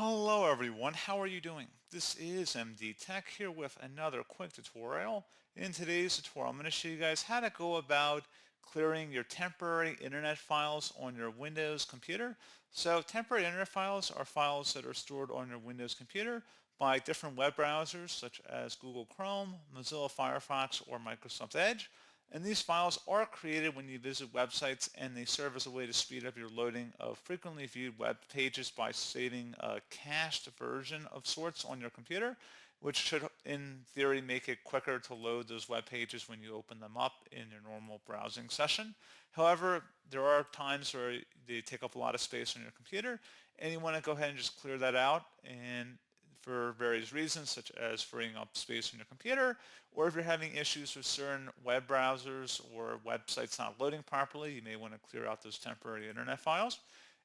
Hello everyone, how are you doing? This is MD Tech here with another quick tutorial. In today's tutorial, I'm going to show you guys how to go about clearing your temporary internet files on your Windows computer. So temporary internet files are files that are stored on your Windows computer by different web browsers such as Google Chrome, Mozilla Firefox, or Microsoft Edge. And these files are created when you visit websites, and they serve as a way to speed up your loading of frequently viewed web pages by saving a cached version of sorts on your computer, which should in theory make it quicker to load those web pages when you open them up in your normal browsing session. However, there are times where they take up a lot of space on your computer, and you want to go ahead and just clear that out, and for various reasons, such as freeing up space on your computer, or if you're having issues with certain web browsers or websites not loading properly, you may want to clear out those temporary internet files.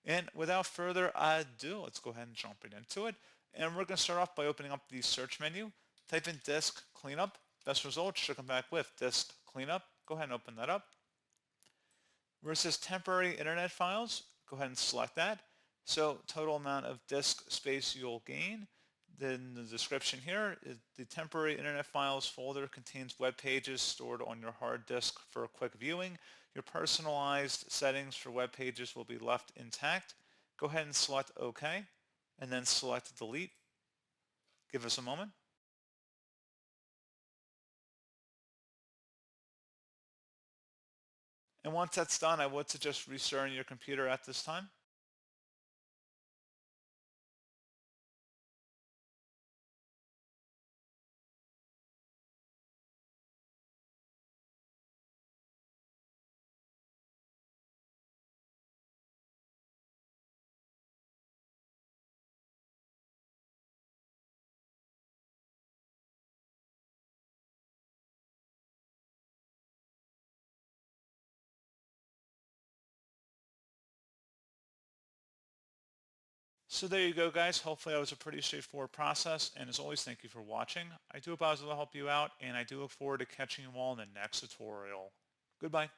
And without further ado, let's go ahead and jump right into it. And we're going to start off by opening up the search menu. Type in disk cleanup. Best results should come back with disk cleanup. Go ahead and open that up. Where it says temporary internet files, go ahead and select that. So total amount of disk space you'll gain. Then the description here is the temporary internet files folder contains web pages stored on your hard disk for quick viewing. Your personalized settings for web pages will be left intact. Go ahead and select OK, and then select delete. Give us a moment. And once that's done, I would suggest restarting your computer at this time. So there you go, guys. Hopefully that was a pretty straightforward process. And as always, thank you for watching. I do hope I was able to help you out, and I do look forward to catching you all in the next tutorial. Goodbye.